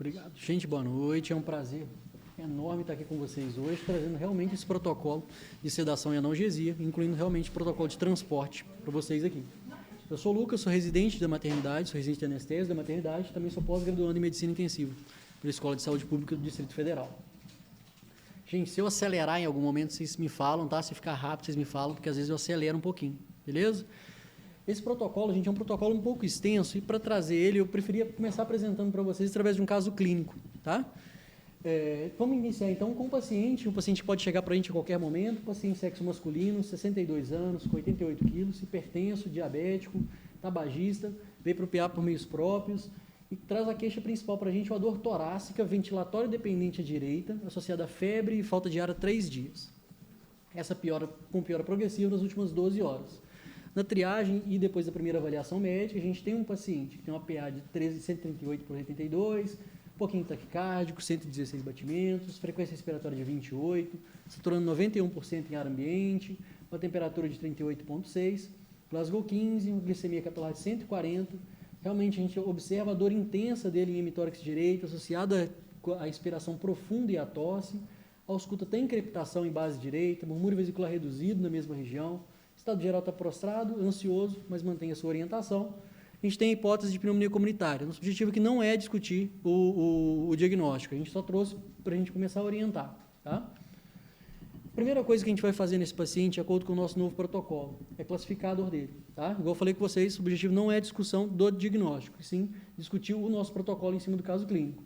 Obrigado. Gente, boa noite. É um prazer enorme estar aqui com vocês hoje, trazendo realmente esse protocolo de sedação e analgesia, incluindo realmente o protocolo de transporte para vocês aqui. Eu sou o Lucas, sou residente da maternidade, sou residente de anestesia da maternidade, também sou pós-graduando em medicina intensiva pela Escola de Saúde Pública do Distrito Federal. Gente, se eu acelerar em algum momento, vocês me falam, tá? Se ficar rápido, vocês me falam, porque às vezes eu acelero um pouquinho, beleza? Esse protocolo, gente, é um protocolo um pouco extenso e para trazer ele, eu preferia começar apresentando para vocês através de um caso clínico, tá? Vamos iniciar então com o paciente pode chegar para a gente a qualquer momento, paciente sexo masculino, 62 anos, com 88 quilos, hipertenso, diabético, tabagista, veio para o PA por meios próprios e traz a queixa principal para a gente, uma dor torácica, ventilatório dependente à direita, associada a febre e falta de ar há 3 dias. Essa piora progressiva nas últimas 12 horas. Na triagem e depois da primeira avaliação médica, a gente tem um paciente que tem uma PA de 138 por 82, um pouquinho taquicárdico, 116 batimentos, frequência respiratória de 28, saturando 91% em ar ambiente, uma temperatura de 38,6, Glasgow 15, uma glicemia capilar de 140. Realmente a gente observa a dor intensa dele em hemitórax direito, associada à expiração profunda e à tosse. A ausculta tem crepitação em base direita, murmúrio vesicular reduzido na mesma região. Estado geral está prostrado, ansioso, mas mantém a sua orientação. A gente tem a hipótese de pneumonia comunitária. Nosso objetivo aqui não é discutir o diagnóstico, a gente só trouxe para a gente começar a orientar. Tá? A primeira coisa que a gente vai fazer nesse paciente, de acordo com o nosso novo protocolo, é classificar a dor dele. Tá? Igual eu falei com vocês, o objetivo não é a discussão do diagnóstico, e sim discutir o nosso protocolo em cima do caso clínico.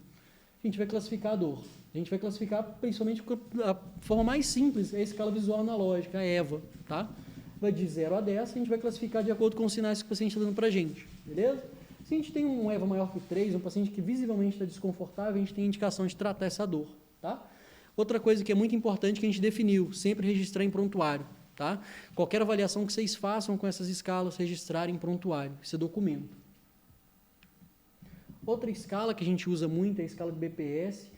A gente vai classificar a dor. A gente vai classificar principalmente a forma mais simples, é a escala visual analógica, a EVA. Tá? Vai de 0 a 10, a gente vai classificar de acordo com os sinais que o paciente está dando para a gente, beleza? Se a gente tem um EVA maior que 3, um paciente que visivelmente está desconfortável, a gente tem indicação de tratar essa dor, tá? Outra coisa que é muito importante que a gente definiu, sempre registrar em prontuário, tá? Qualquer avaliação que vocês façam com essas escalas, registrar em prontuário, isso é documento. Outra escala que a gente usa muito é a escala de BPS,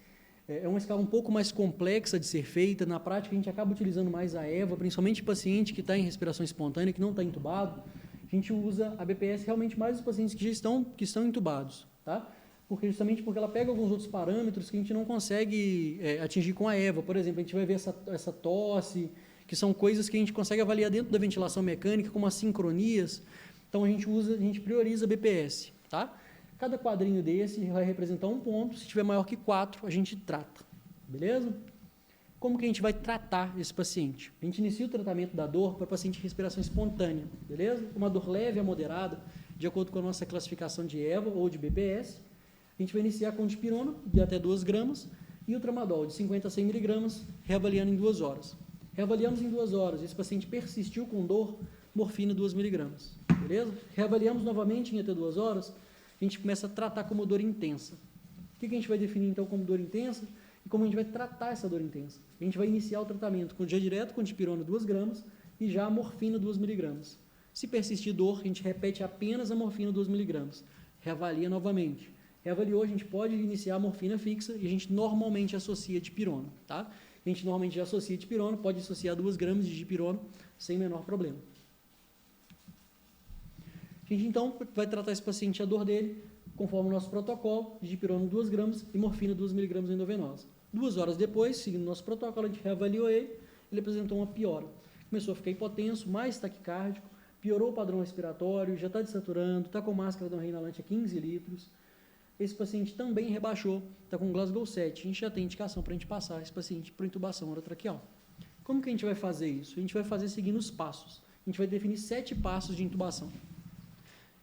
é uma escala um pouco mais complexa de ser feita. Na prática, a gente acaba utilizando mais a EVA, principalmente paciente que está em respiração espontânea, que não está entubado. A gente usa a BPS realmente mais nos pacientes que estão entubados, tá? Justamente porque ela pega alguns outros parâmetros que a gente não consegue atingir com a EVA. Por exemplo, a gente vai ver essa tosse, que são coisas que a gente consegue avaliar dentro da ventilação mecânica, como as sincronias. Então, a gente prioriza a BPS, tá? Cada quadrinho desse vai representar um ponto. Se tiver maior que 4, a gente trata. Beleza? Como que a gente vai tratar esse paciente? A gente inicia o tratamento da dor para paciente de respiração espontânea. Beleza? Uma dor leve a moderada, de acordo com a nossa classificação de EVA ou de BPS. A gente vai iniciar com dipirona, de até 2 gramas, e o tramadol, de 50 a 100 miligramas, reavaliando em 2 horas. Reavaliamos em 2 horas. Esse paciente persistiu com dor, morfina 2 miligramas. Beleza? Reavaliamos novamente em até 2 horas. A gente começa a tratar como dor intensa. O que a gente vai definir, então, como dor intensa e como a gente vai tratar essa dor intensa? A gente vai iniciar o tratamento já direto com dipirona 2 gramas e já a morfina 2 miligramas. Se persistir dor, a gente repete apenas a morfina 2 miligramas. Reavalia novamente. Reavaliou, a gente pode iniciar a morfina fixa e a gente normalmente associa dipirona. Tá? A gente normalmente já associa dipirona, pode associar 2 gramas de dipirona sem menor problema. A gente, então, vai tratar esse paciente, a dor dele, conforme o nosso protocolo, de dipirona 2 gramas e morfina 2 miligramas endovenosa. 2 horas depois, seguindo o nosso protocolo, a gente reavaliou ele apresentou uma piora. Começou a ficar hipotenso, mais taquicárdico, piorou o padrão respiratório, já está desaturando, está com máscara não reinalante a 15 litros. Esse paciente também rebaixou, está com Glasgow 7. A gente já tem indicação para a gente passar esse paciente para intubação orotraqueal. Como que a gente vai fazer isso? A gente vai fazer seguindo os passos. A gente vai definir 7 passos de intubação.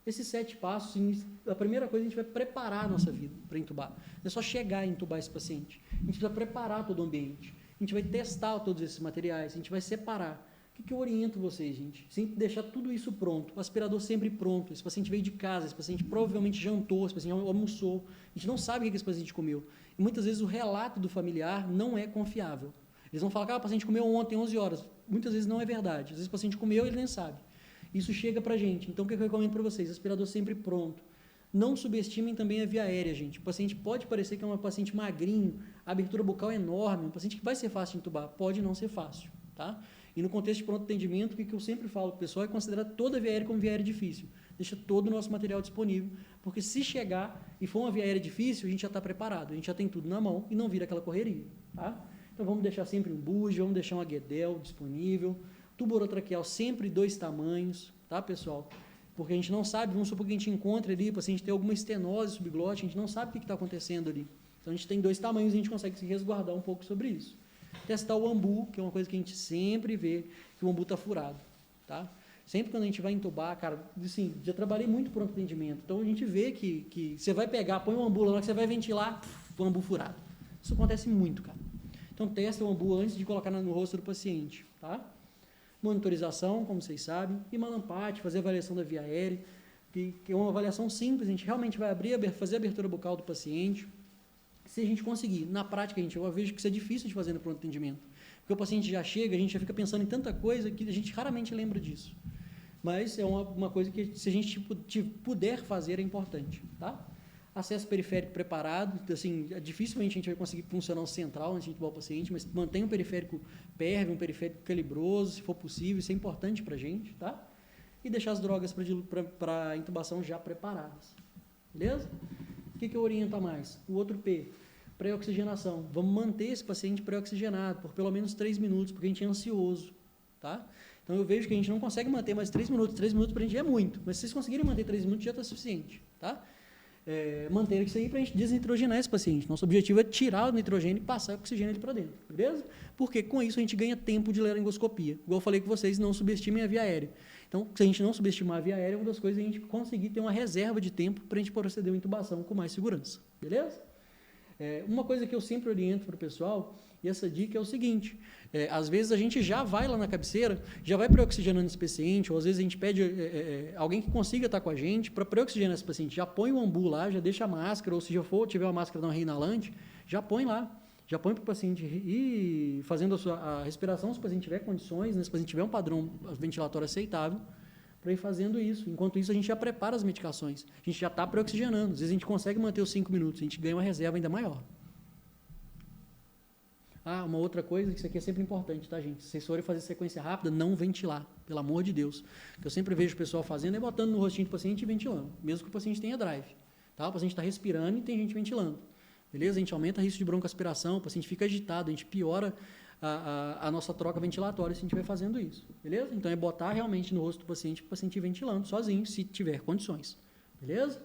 Esses 7 passos, a primeira coisa, a gente vai preparar a nossa vida para intubar. Não é só chegar e intubar esse paciente. A gente vai preparar todo o ambiente. A gente vai testar todos esses materiais, a gente vai separar. O que eu oriento vocês, gente? Sempre deixar tudo isso pronto. O aspirador sempre pronto. Esse paciente veio de casa, esse paciente provavelmente jantou, esse paciente almoçou. A gente não sabe o que esse paciente comeu. E muitas vezes o relato do familiar não é confiável. Eles vão falar que o paciente comeu ontem, 11 horas. Muitas vezes não é verdade. Às vezes o paciente comeu e ele nem sabe. Isso chega para a gente. Então, o que eu recomendo para vocês? Aspirador sempre pronto. Não subestimem também a via aérea, gente. O paciente pode parecer que é um paciente magrinho, a abertura bucal é enorme, um paciente que vai ser fácil de intubar. Pode não ser fácil, tá? E no contexto de pronto atendimento, o que eu sempre falo para o pessoal é considerar toda a via aérea como via aérea difícil. Deixa todo o nosso material disponível, porque se chegar e for uma via aérea difícil, a gente já está preparado, a gente já tem tudo na mão e não vira aquela correria. Tá? Então vamos deixar sempre um buge, vamos deixar um aguedel disponível, tubo orotraqueal sempre 2 tamanhos, tá, pessoal? Porque a gente não sabe, vamos supor que a gente encontre ali, o paciente tem alguma estenose subglótica, a gente não sabe o que está acontecendo ali. Então a gente tem 2 tamanhos e a gente consegue se resguardar um pouco sobre isso. Testar o ambu, que é uma coisa que a gente sempre vê que o ambu está furado, tá? Sempre quando a gente vai entubar, cara, assim, já trabalhei muito pronto atendimento, então a gente vê que você vai pegar, põe um ambu lá, que você vai ventilar, o ambu furado. Isso acontece muito, cara. Então testa o ambu antes de colocar no rosto do paciente, tá? Monitorização, como vocês sabem, e malampate, fazer avaliação da via aérea, que é uma avaliação simples, a gente realmente vai fazer a abertura bucal do paciente. Se a gente conseguir, na prática, eu vejo que isso é difícil de fazer no pronto atendimento, porque o paciente já chega, a gente já fica pensando em tanta coisa que a gente raramente lembra disso. Mas é uma coisa que, se a gente puder fazer, é importante, tá? Acesso periférico preparado, assim, dificilmente a gente vai conseguir funcionar um central antes de entubar o paciente, mas mantenha um periférico pérvio, um periférico calibroso, se for possível, isso é importante para a gente, tá? E deixar as drogas para intubação já preparadas, beleza? O que eu oriento a mais? O outro P, pré-oxigenação. Vamos manter esse paciente pré-oxigenado por pelo menos 3 minutos, porque a gente é ansioso, tá? Então eu vejo que a gente não consegue manter mais 3 minutos, 3 minutos para a gente é muito, mas se vocês conseguirem manter 3 minutos já está suficiente, tá? Manter isso aí para a gente desnitrogenar esse paciente. Nosso objetivo é tirar o nitrogênio e passar o oxigênio ali para dentro, beleza? Porque com isso a gente ganha tempo de laringoscopia. Igual eu falei com vocês, não subestimem a via aérea. Então, se a gente não subestimar a via aérea, uma das coisas é a gente conseguir ter uma reserva de tempo para a gente proceder uma intubação com mais segurança, beleza? Uma coisa que eu sempre oriento para o pessoal, e essa dica é o seguinte, às vezes a gente já vai lá na cabeceira, já vai pré-oxigenando esse paciente, ou às vezes a gente pede alguém que consiga estar com a gente para pré-oxigenar esse paciente, já põe o ambu lá, já deixa a máscara, ou se já tiver uma máscara não reinalante, já põe lá, já põe para o paciente ir fazendo a respiração, se o paciente tiver condições, né, se o paciente tiver um padrão ventilatório aceitável, para ir fazendo isso. Enquanto isso, a gente já prepara as medicações. A gente já está pré-oxigenando. Às vezes a gente consegue manter os 5 minutos, a gente ganha uma reserva ainda maior. Uma outra coisa, que isso aqui é sempre importante, tá, gente? Se vocês forem fazer sequência rápida, não ventilar, pelo amor de Deus. O que eu sempre vejo o pessoal fazendo é botando no rostinho do paciente e ventilando, mesmo que o paciente tenha drive. Tá? O paciente está respirando e tem gente ventilando. Beleza? A gente aumenta o risco de broncoaspiração, o paciente fica agitado, a gente piora a nossa troca ventilatória se a gente vai fazendo isso, beleza? Então, é botar realmente no rosto do paciente, para o paciente ir ventilando sozinho, se tiver condições, beleza?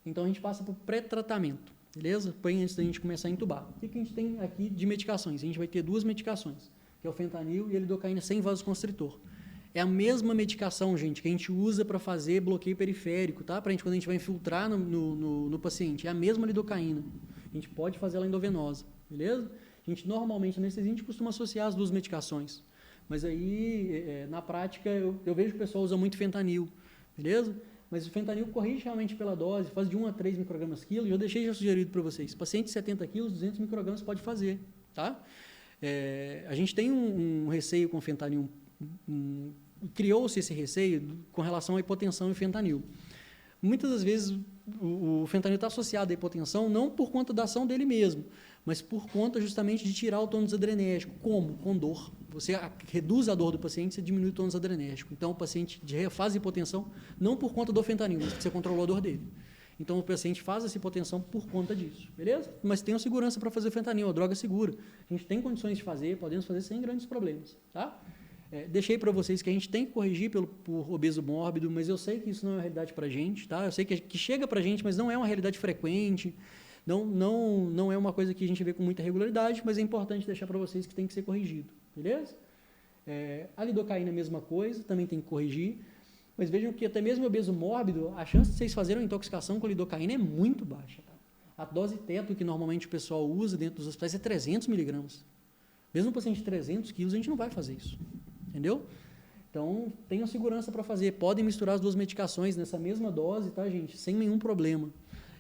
Então, a gente passa para o pré-tratamento, beleza? Põe antes da gente começar a intubar. O que a gente tem aqui de medicações? A gente vai ter 2 medicações, que é o fentanil e a lidocaína sem vasoconstritor. É a mesma medicação, gente, que a gente usa para fazer bloqueio periférico, tá? Quando a gente vai infiltrar no paciente. É a mesma lidocaína. A gente pode fazer ela endovenosa. Beleza? A gente normalmente, anestesia, a gente costuma associar as 2 medicações. Mas aí, na prática, eu vejo que o pessoal usa muito fentanil. Beleza? Mas o fentanil corrige realmente pela dose, faz de 1 a 3 microgramas quilo, e eu deixei já sugerido para vocês. Paciente de 70 quilos, 200 microgramas pode fazer. Tá? A gente tem um receio com o fentanil, criou-se esse receio com relação à hipotensão e fentanil. Muitas das vezes o fentanil está associado à hipotensão não por conta da ação dele mesmo, mas por conta justamente de tirar o tônus adrenérgico. Como? Com dor. Você reduz a dor do paciente, você diminui o tônus adrenérgico. Então, o paciente faz hipotensão não por conta do fentanil, mas porque você controlou a dor dele. Então, o paciente faz essa hipotensão por conta disso, beleza? Mas tem segurança para fazer fentanil, a droga segura. A gente tem condições de fazer, podemos fazer sem grandes problemas, tá? Deixei para vocês que a gente tem que corrigir por obeso mórbido, mas eu sei que isso não é uma realidade para a gente, tá? Eu sei que chega para a gente, mas não é uma realidade frequente, não é uma coisa que a gente vê com muita regularidade, mas é importante deixar para vocês que tem que ser corrigido, beleza? A lidocaína é a mesma coisa, também tem que corrigir, mas vejam que até mesmo obeso mórbido, a chance de vocês fazerem uma intoxicação com lidocaína é muito baixa, tá? A dose teto que normalmente o pessoal usa dentro dos hospitais é 300 miligramas. Mesmo um paciente de 300 quilos, a gente não vai fazer isso. Entendeu? Então, tenham segurança para fazer. Podem misturar as 2 medicações nessa mesma dose, tá, gente? Sem nenhum problema.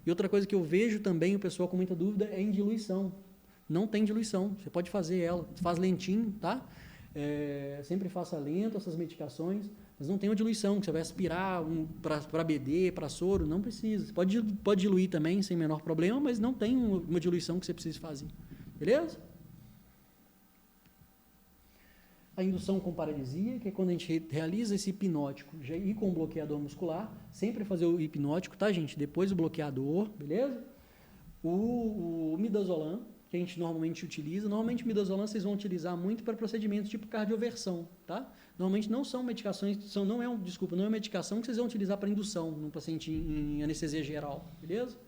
E outra coisa que eu vejo também, o pessoal com muita dúvida, é em diluição. Não tem diluição. Você pode fazer ela. Faz lentinho, tá? Sempre faça lento essas medicações, mas não tem uma diluição, que você vai aspirar para BD, para soro, não precisa. Você pode diluir também, sem menor problema, mas não tem uma diluição que você precisa fazer. Beleza? a indução com paralisia, que é quando a gente realiza esse hipnótico já ir com o bloqueador muscular, sempre fazer o hipnótico, tá, gente? Depois o bloqueador, beleza? O midazolam, que a gente normalmente utiliza. Normalmente, o midazolam vocês vão utilizar muito para procedimentos tipo cardioversão, tá? Normalmente não são medicações, não é uma medicação que vocês vão utilizar para indução num paciente em anestesia geral, beleza?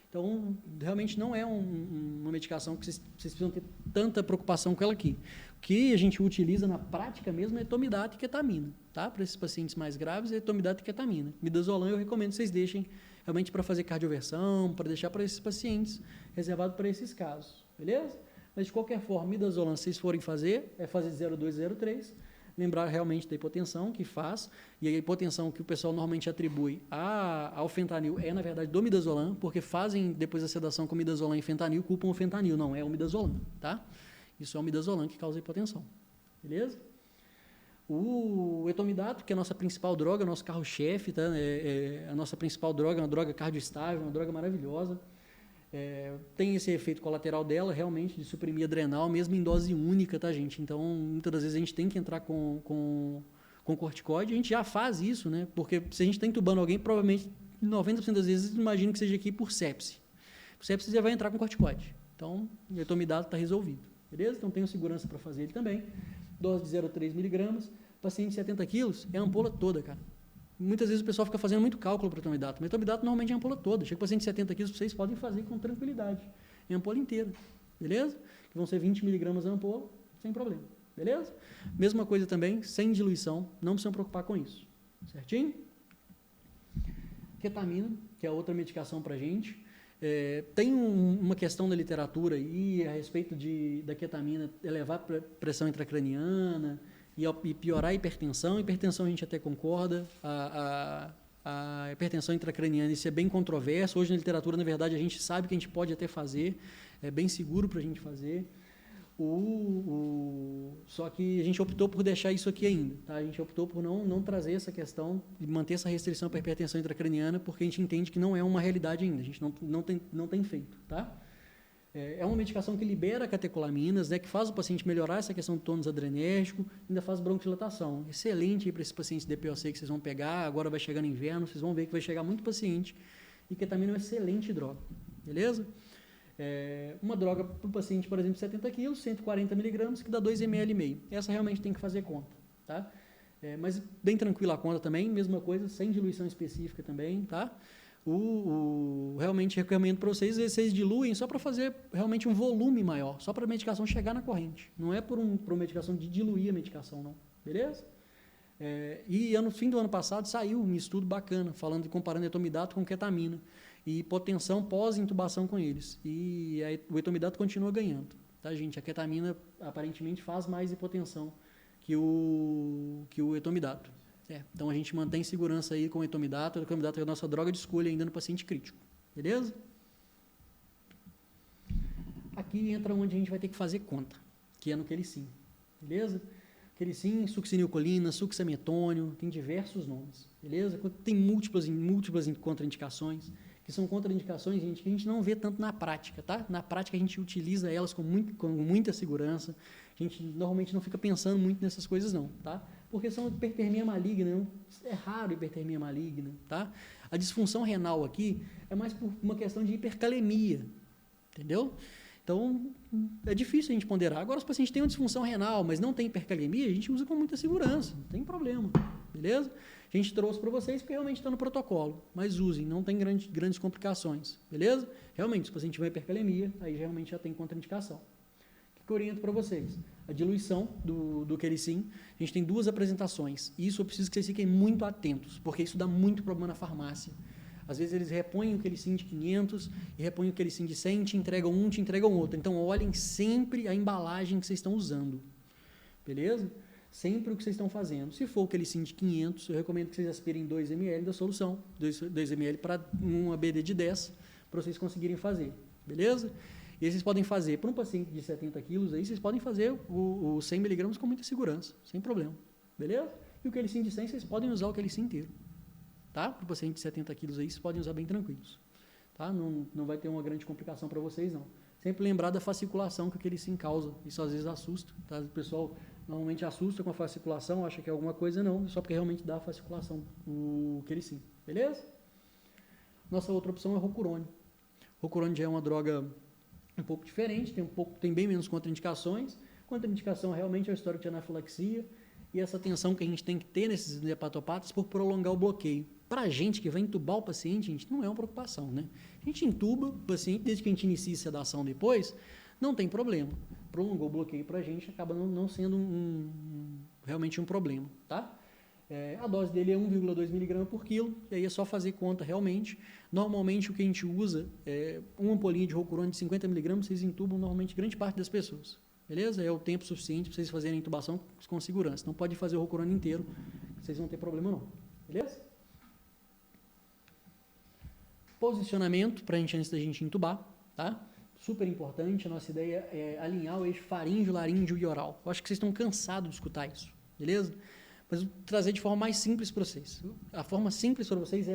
Então, realmente não é uma medicação que vocês precisam ter tanta preocupação com ela aqui. O que a gente utiliza na prática mesmo é etomidato e ketamina, tá? Para esses pacientes mais graves, é etomidato e ketamina. Midazolam eu recomendo que vocês deixem realmente para fazer cardioversão, para deixar para esses pacientes, reservado para esses casos, beleza? Mas de qualquer forma, midazolam, se vocês forem fazer, é fazer 0,2, 0,3, lembrar realmente da hipotensão que faz, e a hipotensão que o pessoal normalmente atribui ao fentanil é, na verdade, do midazolam, porque fazem, depois da sedação com midazolam e fentanil, culpam o fentanil, não, é o midazolam, tá? Isso é o midazolam que causa hipotensão, beleza? O etomidato, que é a nossa principal droga, nosso carro-chefe, tá? A nossa principal droga, uma droga cardioestável, uma droga maravilhosa. Tem esse efeito colateral dela, realmente, de suprimir adrenal, mesmo em dose única, tá, gente? Então, muitas das vezes a gente tem que entrar com corticoide, a gente já faz isso, né? Porque se a gente está entubando alguém, provavelmente, 90% das vezes, imagino que seja aqui por sepse. Por sepse, você já vai entrar com corticoide. Então, o etomidato está resolvido, beleza? Então, tenho segurança para fazer ele também. Dose de 0,3 miligramas. Paciente de 70 quilos, é a ampola toda, cara. Muitas vezes o pessoal fica fazendo muito cálculo para o etomidato, mas o etomidato normalmente é a ampola toda. Chega o paciente de 70 quilos, vocês podem fazer com tranquilidade. É a ampola inteira, beleza? Que vão ser 20 miligramas a ampola, sem problema, beleza? Mesma coisa também, sem diluição, não precisam preocupar com isso, certinho? Ketamina, que é outra medicação para a gente. Tem uma questão da literatura aí a respeito da ketamina elevar a pressão intracraniana e piorar a hipertensão. A hipertensão a gente até concorda, a hipertensão intracraniana, isso é bem controverso. Hoje na literatura, na verdade, a gente sabe que a gente pode até fazer, é bem seguro para a gente fazer. Só que a gente optou por deixar isso aqui ainda, tá? A gente optou por não trazer essa questão e manter essa restrição para a hipertensão intracraniana, porque a gente entende que não é uma realidade ainda, a gente não tem feito, tá? É uma medicação que libera catecolaminas, né, que faz o paciente melhorar essa questão do tônus adrenérgico, ainda faz broncodilatação. Excelente para esses pacientes de DPOC que vocês vão pegar, agora vai chegar no inverno, vocês vão ver que vai chegar muito paciente, e ketamina é uma excelente droga, beleza? Uma droga para o paciente, por exemplo, de 70 quilos, 140 miligramas, que dá 2,5 ml. Essa realmente tem que fazer conta, tá? Mas bem tranquila a conta também, mesma coisa, sem diluição específica também, tá? Realmente recomendo para vocês diluem só para fazer realmente um volume maior, só para a medicação chegar na corrente. Não é por uma medicação de diluir a medicação, não. Beleza? E no fim do ano passado saiu um estudo bacana, comparando etomidato com ketamina e hipotensão pós-intubação com eles. E o etomidato continua ganhando, tá, gente? A ketamina aparentemente faz mais hipotensão que o etomidato. Então a gente mantém segurança aí com o etomidato. O etomidato é a nossa droga de escolha ainda no paciente crítico, beleza? Aqui entra onde a gente vai ter que fazer conta, que é no Quelicin, beleza? Quelicin, succinilcolina, succemetônio, tem diversos nomes, beleza? Tem múltiplas contraindicações, que são contraindicações, gente, que a gente não vê tanto na prática, tá? Na prática a gente utiliza elas com muita segurança, a gente normalmente não fica pensando muito nessas coisas não, tá? Porque são hipertermia maligna, é raro hipertermia maligna, tá? A disfunção renal aqui é mais por uma questão de hipercalemia, entendeu? Então, é difícil a gente ponderar. Agora, os pacientes têm uma disfunção renal, mas não tem hipercalemia, a gente usa com muita segurança, não tem problema, beleza? A gente trouxe para vocês porque realmente está no protocolo, mas usem, não tem grandes complicações, beleza? Realmente, se o paciente tiver hipercalemia, aí realmente já tem contraindicação. O que eu oriento para vocês? A diluição do Quelicin, a gente tem 2 apresentações, e isso eu preciso que vocês fiquem muito atentos, porque isso dá muito problema na farmácia. Às vezes eles repõem o Quelicin de 500 e repõem o Quelicin de 100, te entregam outro. Então, olhem sempre a embalagem que vocês estão usando, beleza? Sempre o que vocês estão fazendo. Se for o Quelicin de 500, eu recomendo que vocês aspirem 2 ml da solução, 2 ml para uma BD de 10, para vocês conseguirem fazer, beleza? E aí vocês podem fazer, para um paciente de 70 quilos, aí vocês podem fazer o 100 miligramas com muita segurança, sem problema, beleza? E o Quelicin de 100, vocês podem usar o Quelicin inteiro, tá? Para o paciente de 70 quilos aí, vocês podem usar bem tranquilos, tá? Não vai ter uma grande complicação para vocês, não. Sempre lembrar da fasciculação que o Quelicin causa, isso às vezes assusta, tá? O pessoal Normalmente assusta com a fasciculação, acha que é alguma coisa, não, só porque realmente dá a fasciculação, o quericin, beleza? Nossa outra opção é Rocurone. Rocurone já é uma droga um pouco diferente, tem bem menos contraindicações. Contraindicação realmente é o histórico de anafilaxia e essa atenção que a gente tem que ter nesses hepatopatas por prolongar o bloqueio. Para a gente que vai entubar o paciente, gente, não é uma preocupação, né? A gente entuba o paciente, desde que a gente inicie a sedação depois, não tem problema. Prolongou o bloqueio para a gente, acaba não sendo realmente um problema, tá? A dose dele é 1,2 mg por quilo, e aí é só fazer conta realmente. Normalmente o que a gente usa é uma ampolinha de Rocurone de 50 mg, vocês entubam normalmente grande parte das pessoas, beleza? É o tempo suficiente para vocês fazerem a intubação com segurança. Não pode fazer o Rocurone inteiro, vocês não vão ter problema não, beleza? Posicionamento para a gente antes da gente intubar, tá? Super importante, a nossa ideia é alinhar o eixo faríngeo, laríngeo e oral. Eu acho que vocês estão cansados de escutar isso, beleza? Mas vou trazer de forma mais simples para vocês. A forma simples para vocês é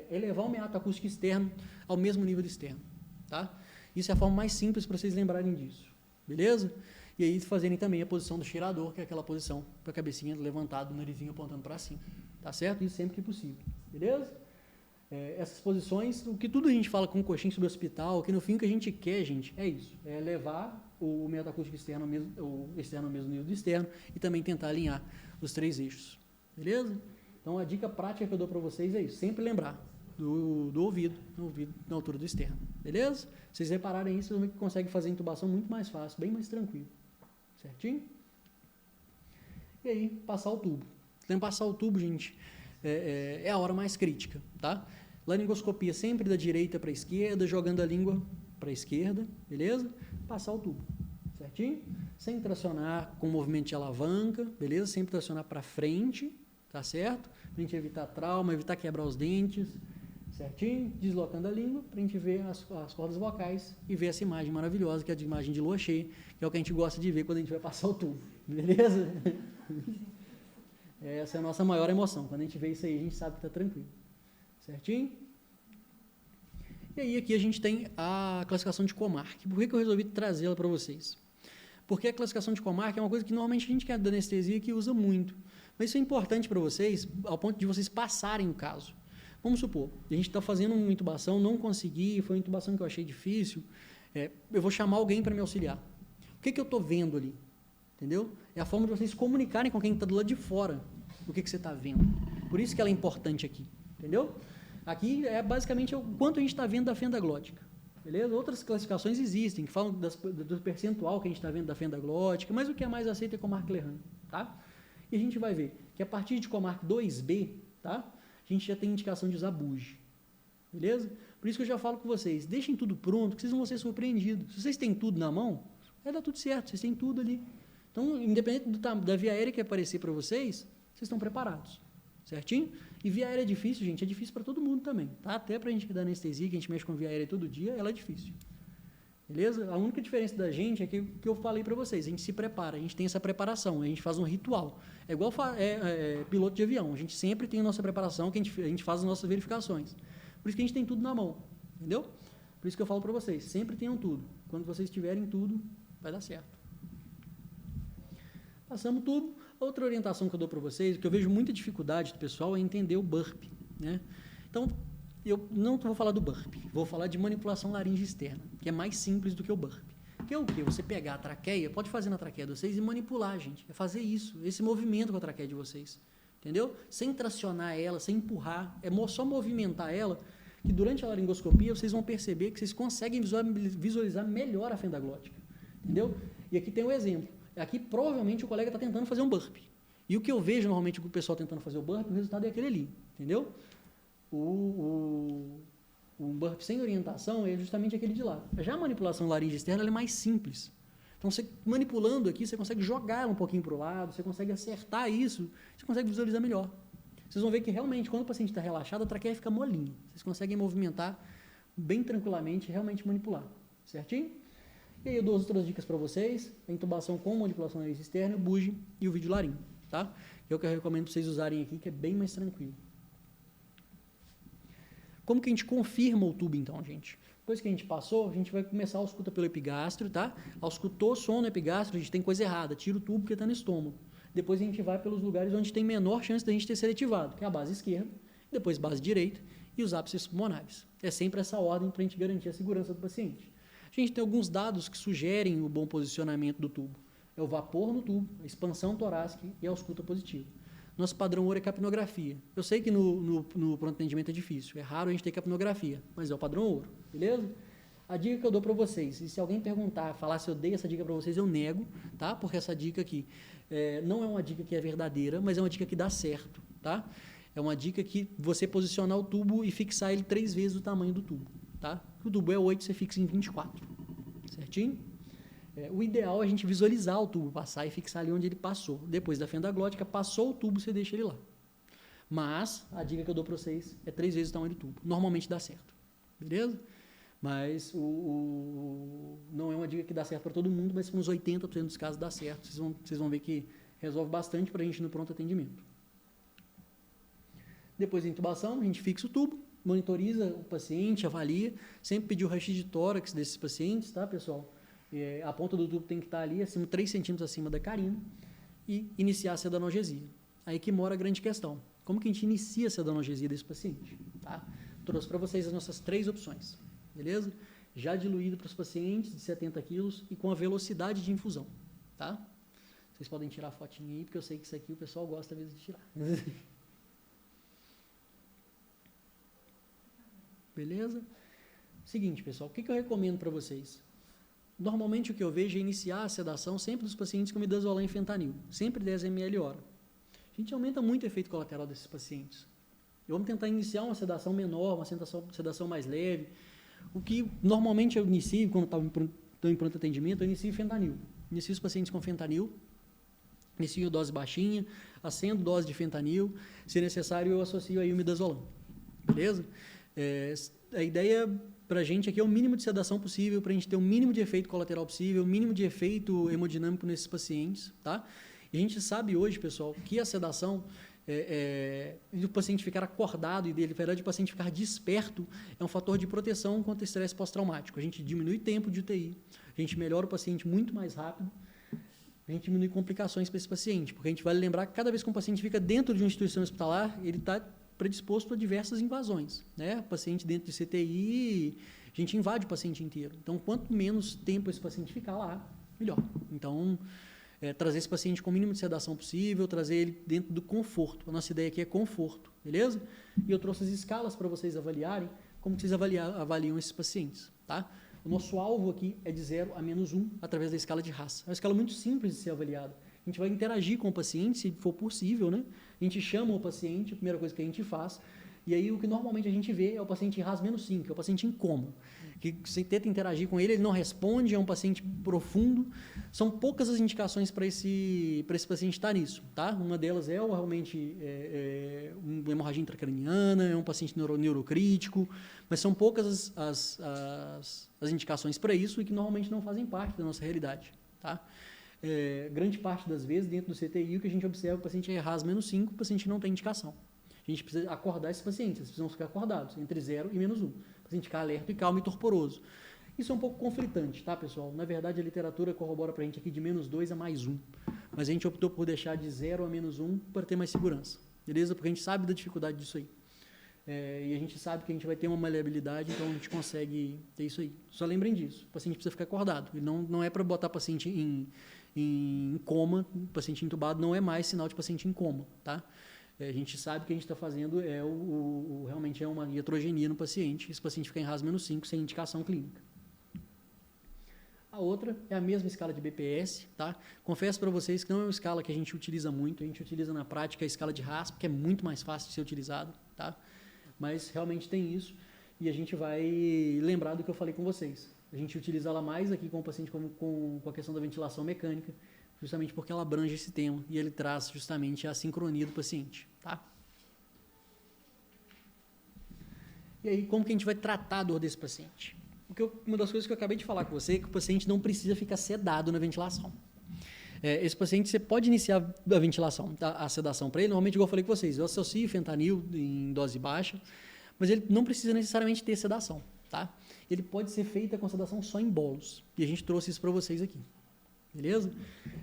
elevar o meato acústico externo ao mesmo nível do externo, tá? Isso é a forma mais simples para vocês lembrarem disso, beleza? E aí fazerem também a posição do cheirador, que é aquela posição com a cabecinha levantada, o narizinho apontando para cima, tá certo? Isso sempre que possível, beleza? Essas posições, o que tudo a gente fala com o coxinho sobre o hospital, que no fim o que a gente quer, gente, é isso, é levar o meato acústico externo ao mesmo nível do externo e também tentar alinhar os 3 eixos, beleza? Então a dica prática que eu dou para vocês é isso, sempre lembrar do ouvido na altura do externo, beleza? Vocês repararem isso, vocês vão ver que conseguem fazer a intubação muito mais fácil, bem mais tranquilo, certinho? E aí, passar o tubo. Então, passar o tubo, gente, é a hora mais crítica, tá? Laringoscopia sempre da direita para a esquerda, jogando a língua para a esquerda, beleza? Passar o tubo, certinho? Sem tracionar com movimento de alavanca, beleza? Sempre tracionar para frente, tá certo? Para a gente evitar trauma, evitar quebrar os dentes, certinho? Deslocando a língua para a gente ver as cordas vocais e ver essa imagem maravilhosa, que é a imagem de lua cheia, que é o que a gente gosta de ver quando a gente vai passar o tubo, beleza? Essa é a nossa maior emoção. Quando a gente vê isso aí, a gente sabe que está tranquilo. Certinho? E aí aqui a gente tem a classificação de Comark. Por que eu resolvi trazê-la para vocês? Porque a classificação de Comark é uma coisa que normalmente a gente quer da anestesia que usa muito. Mas isso é importante para vocês, ao ponto de vocês passarem o caso. Vamos supor, a gente está fazendo uma intubação, não consegui, foi uma intubação que eu achei difícil, eu vou chamar alguém para me auxiliar. O que eu estou vendo ali? Entendeu? É a forma de vocês comunicarem com quem está do lado de fora o que você está vendo. Por isso que ela é importante aqui, entendeu? Aqui é basicamente o quanto a gente está vendo da fenda glótica, beleza? Outras classificações existem, que falam do percentual que a gente está vendo da fenda glótica, mas o que é mais aceito é Comark Lehane, tá? E a gente vai ver que a partir de Comark 2B, tá? A gente já tem indicação de usar buge, beleza? Por isso que eu já falo com vocês, deixem tudo pronto, que vocês vão ser surpreendidos. Se vocês têm tudo na mão, vai dar tudo certo, vocês têm tudo ali. Então, independente da via aérea que aparecer para vocês, vocês estão preparados, certinho? E via aérea é difícil, gente, é difícil para todo mundo também, tá? Até para a gente que dá anestesia, que a gente mexe com via aérea todo dia, ela é difícil, beleza? A única diferença da gente é que eu falei para vocês, a gente se prepara, a gente tem essa preparação, a gente faz um ritual. É igual piloto de avião, a gente sempre tem a nossa preparação, que a gente faz as nossas verificações. Por isso que a gente tem tudo na mão, entendeu? Por isso que eu falo para vocês, sempre tenham tudo. Quando vocês tiverem tudo, vai dar certo. Passamos tudo. Outra orientação que eu dou para vocês, que eu vejo muita dificuldade do pessoal, é entender o burp, né? Então, eu não vou falar do burp, vou falar de manipulação laríngea externa, que é mais simples do que o burp. Que é o quê? Você pegar a traqueia, pode fazer na traqueia de vocês e manipular, gente. É fazer isso, esse movimento com a traqueia de vocês. Entendeu? Sem tracionar ela, sem empurrar, só movimentar ela, que durante a laringoscopia vocês vão perceber que vocês conseguem visualizar melhor a fenda glótica. Entendeu? E aqui tem um exemplo. Aqui, provavelmente, o colega está tentando fazer um burp. E o que eu vejo, normalmente, com o pessoal tentando fazer o burp, o resultado é aquele ali. Entendeu? Um burp sem orientação é justamente aquele de lá. Já a manipulação laríngea externa ela é mais simples. Então, você manipulando aqui, você consegue jogar ela um pouquinho para o lado, você consegue acertar isso, você consegue visualizar melhor. Vocês vão ver que, realmente, quando o paciente está relaxado, a traqueia fica molinha. Vocês conseguem movimentar bem tranquilamente, realmente manipular. Certinho? E aí eu dou outras dicas para vocês, a intubação com manipulação laríngea externa, o buge e o vídeo laringo, tá? Que é o que eu recomendo para vocês usarem aqui, que é bem mais tranquilo. Como que a gente confirma o tubo, então, gente? Depois que a gente passou, a gente vai começar a ausculta pelo epigástrio, tá? Auscultou som no epigástrio, a gente tem coisa errada, tira o tubo que está no estômago. Depois a gente vai pelos lugares onde tem menor chance da gente ter seletivado, que é a base esquerda, depois base direita e os ápices pulmonares. É sempre essa ordem para a gente garantir a segurança do paciente. A gente tem alguns dados que sugerem o bom posicionamento do tubo. É o vapor no tubo, a expansão torácica e a ausculta positiva. Nosso padrão ouro é capnografia. Eu sei que no pronto atendimento é difícil, é raro a gente ter capnografia, mas é o padrão ouro, beleza? A dica que eu dou para vocês, e se alguém perguntar, falar se eu dei essa dica para vocês, eu nego, tá? Porque essa dica aqui não é uma dica que é verdadeira, mas é uma dica que dá certo, tá? É uma dica que você posicionar o tubo e fixar ele 3 vezes o tamanho do tubo, tá? O tubo é 8, você fixa em 24, certinho? O ideal é a gente visualizar o tubo passar e fixar ali onde ele passou. Depois da fenda glótica, passou o tubo, você deixa ele lá. Mas a dica que eu dou para vocês é 3 vezes o tamanho do tubo. Normalmente dá certo, beleza? Mas não é uma dica que dá certo para todo mundo, mas uns 80% dos casos dá certo. Vocês vão ver que resolve bastante para a gente no pronto atendimento. Depois da intubação, a gente fixa o tubo, monitoriza o paciente, avalia. Sempre pedir o raio-x de tórax desses pacientes, tá, pessoal? A ponta do tubo tem que estar ali, 3 centímetros acima da carina, e iniciar a sedanalgesia. Aí que mora a grande questão. Como que a gente inicia a sedanalgesia desse paciente? Tá? Trouxe para vocês as nossas 3 opções, beleza? Já diluído para os pacientes de 70 quilos e com a velocidade de infusão, tá? Vocês podem tirar a fotinha aí, porque eu sei que isso aqui o pessoal gosta às vezes de tirar. Beleza? Seguinte, pessoal, o que eu recomendo para vocês? Normalmente o que eu vejo é iniciar a sedação sempre dos pacientes com midazolam e fentanil, sempre 10 ml hora. A gente aumenta muito o efeito colateral desses pacientes. Vamos tentar iniciar uma sedação menor, uma sedação mais leve. O que normalmente eu inicio, quando estou em pronto atendimento, eu inicio fentanil. Inicio os pacientes com fentanil, inicio dose baixinha, acendo dose de fentanil, se necessário eu associo aí o midazolam. Beleza? A ideia para a gente aqui é o mínimo de sedação possível, para a gente ter o mínimo de efeito colateral possível, o mínimo de efeito hemodinâmico nesses pacientes, tá? E a gente sabe hoje, pessoal, que a sedação, o paciente ficar acordado e, na verdade, o paciente ficar desperto é um fator de proteção contra estresse pós-traumático. A gente diminui tempo de UTI, a gente melhora o paciente muito mais rápido, a gente diminui complicações para esse paciente, porque a gente vai lembrar que cada vez que um paciente fica dentro de uma instituição hospitalar, ele está predisposto a diversas invasões, né? O paciente dentro de CTI, a gente invade o paciente inteiro. Então, quanto menos tempo esse paciente ficar lá, melhor. Então, trazer esse paciente com o mínimo de sedação possível, trazer ele dentro do conforto. A nossa ideia aqui é conforto, beleza? E eu trouxe as escalas para vocês avaliarem como vocês avaliam esses pacientes, tá? O nosso alvo aqui é de 0 a -1 através da escala de Haas. É uma escala muito simples de ser avaliada. A gente vai interagir com o paciente, se for possível, né? A gente chama o paciente, a primeira coisa que a gente faz, e aí o que normalmente a gente vê é o paciente Haas -5, que é o paciente em coma, que você tenta interagir com ele não responde, é um paciente profundo. São poucas as indicações para esse paciente estar nisso, tá? Uma delas é realmente uma hemorragia intracraniana, é um paciente neurocrítico, mas são poucas as indicações para isso e que normalmente não fazem parte da nossa realidade, tá? Grande parte das vezes, dentro do CTI, o que a gente observa, o paciente é Haas -5, o paciente não tem indicação. A gente precisa acordar esses pacientes, eles precisam ficar acordados, entre 0 e -1. O paciente ficar alerta e calmo e torporoso. Isso é um pouco conflitante, tá, pessoal? Na verdade, a literatura corrobora para a gente aqui de -2 a +1. Mas a gente optou por deixar de 0 a -1 para ter mais segurança, beleza? Porque a gente sabe da dificuldade disso aí. E a gente sabe que a gente vai ter uma maleabilidade, então a gente consegue ter isso aí. Só lembrem disso, o paciente precisa ficar acordado. Ele não é para botar paciente em coma, o paciente entubado não é mais sinal de paciente em coma, tá? A gente sabe que o que a gente está fazendo realmente é uma iatrogenia no paciente, esse paciente fica em Haas -5 sem indicação clínica. A outra é a mesma escala de BPS, tá? Confesso para vocês que não é uma escala que a gente utiliza muito, a gente utiliza na prática a escala de Haas, porque é muito mais fácil de ser utilizada, tá? Mas realmente tem isso e a gente vai lembrar do que eu falei com vocês. A gente utiliza ela mais aqui com o paciente com a questão da ventilação mecânica, justamente porque ela abrange esse tema e ele traz justamente a sincronia do paciente, tá? E aí, como que a gente vai tratar a dor desse paciente? Uma das coisas que eu acabei de falar com você é que o paciente não precisa ficar sedado na ventilação. Esse paciente, você pode iniciar a ventilação, a sedação para ele, normalmente, igual eu falei com vocês, eu associo fentanil em dose baixa, mas ele não precisa necessariamente ter sedação. tá? Ele pode ser feito com sedação só em bolos, e a gente trouxe isso para vocês aqui, beleza?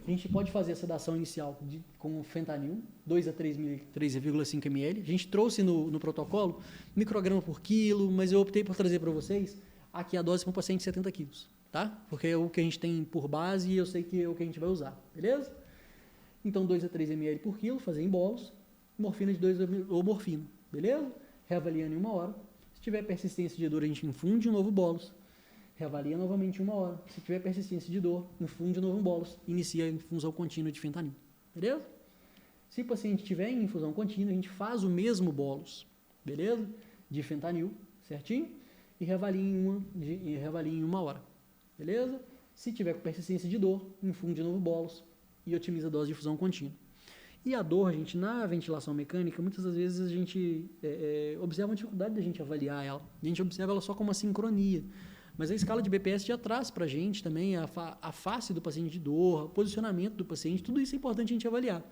A gente pode fazer a sedação inicial com fentanil, 2 a 3,5 ml. A gente trouxe no protocolo micrograma por quilo, mas eu optei por trazer para vocês aqui a dose para um paciente de 70 quilos, tá? Porque é o que a gente tem por base e eu sei que é o que a gente vai usar, beleza? Então, 2 a 3 ml por quilo, fazer em bolos, morfina de 2 ou morfina, beleza? Reavaliando em 1 hora. Se tiver persistência de dor, a gente infunde um novo bolos. Reavalia novamente em 1 hora. Se tiver persistência de dor, infunde de novo um bolos. Inicia a infusão contínua de fentanil. Beleza? Se o paciente tiver em infusão contínua, a gente faz o mesmo bolos, beleza? De fentanil, certinho? E reavalia em 1 hora. Beleza? Se tiver com persistência de dor, infunde de novo bolos e otimiza a dose de infusão contínua. E a dor, gente, na ventilação mecânica, muitas das vezes a gente observa uma dificuldade da gente avaliar ela. A gente observa ela só como uma sincronia. Mas a escala de BPS já traz para a gente também a face do paciente de dor, o posicionamento do paciente, tudo isso é importante a gente avaliar.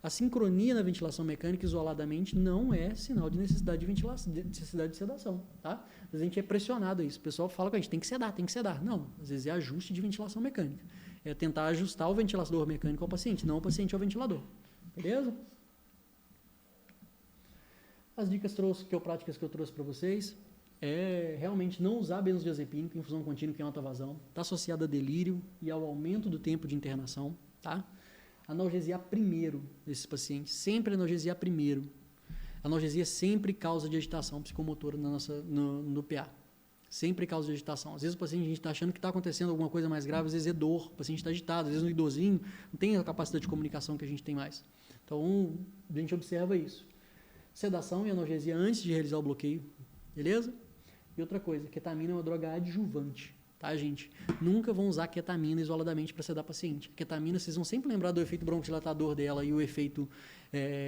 A sincronia na ventilação mecânica isoladamente não é sinal de necessidade de ventilação, de necessidade de sedação, tá? Às vezes a gente é pressionado a isso. O pessoal fala que a gente tem que sedar, tem que sedar. Não, às vezes é ajuste de ventilação mecânica. É tentar ajustar o ventilador mecânico ao paciente, não o paciente ao ventilador. Beleza? As dicas práticas que eu trouxe para vocês é realmente não usar benzodiazepina em infusão contínua em alta vazão. Está associada a delírio e ao aumento do tempo de internação, tá? Analgesiar primeiro desses pacientes, sempre analgesiar primeiro. Analgesia sempre causa de agitação psicomotora no PA. Sempre causa de agitação. Às vezes o paciente, a gente está achando que está acontecendo alguma coisa mais grave, às vezes é dor, o paciente está agitado, às vezes no idosinho não tem a capacidade de comunicação que a gente tem mais. Então, a gente observa isso. Sedação e analgesia antes de realizar o bloqueio, beleza? E outra coisa, ketamina é uma droga adjuvante, tá, gente? Nunca vão usar ketamina isoladamente para sedar paciente. Ketamina, vocês vão sempre lembrar do efeito broncodilatador dela e o efeito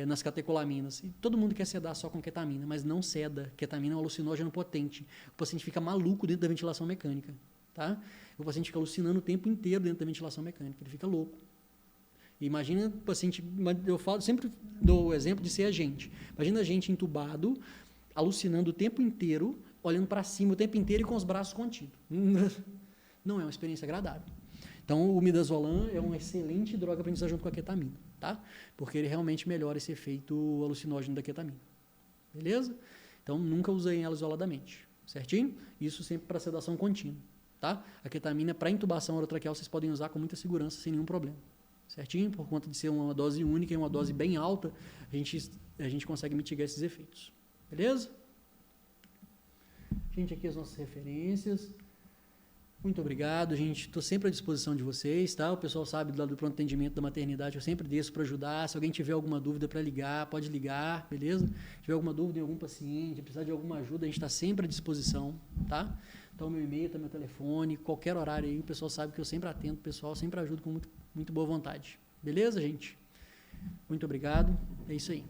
nas catecolaminas. E todo mundo quer sedar só com ketamina, mas não seda. Ketamina é um alucinógeno potente. O paciente fica maluco dentro da ventilação mecânica, tá? O paciente fica alucinando o tempo inteiro dentro da ventilação mecânica, ele fica louco. Imagina o paciente, sempre dou o exemplo de ser a gente. Imagina a gente entubado, alucinando o tempo inteiro, olhando para cima o tempo inteiro e com os braços contidos. Não é uma experiência agradável. Então, o midazolam é uma excelente droga para a gente usar junto com a ketamina, tá? Porque ele realmente melhora esse efeito alucinógeno da ketamina. Beleza? Então, nunca usem ela isoladamente, certinho? Isso sempre para sedação contínua, tá? A ketamina para intubação orotraqueal vocês podem usar com muita segurança, sem nenhum problema. Certinho? Por conta de ser uma dose única e uma dose bem alta, a gente consegue mitigar esses efeitos. Beleza? Gente, aqui as nossas referências. Muito obrigado, gente. Estou sempre à disposição de vocês, tá? O pessoal sabe do lado do pronto atendimento da maternidade, eu sempre desço para ajudar. Se alguém tiver alguma dúvida para ligar, pode ligar, beleza? Se tiver alguma dúvida em algum paciente, precisar de alguma ajuda, a gente está sempre à disposição, tá? Então, meu e-mail, tá meu telefone, qualquer horário aí, o pessoal sabe que eu sempre atendo o pessoal, sempre ajudo com muito boa vontade. Beleza, gente? Muito obrigado. É isso aí.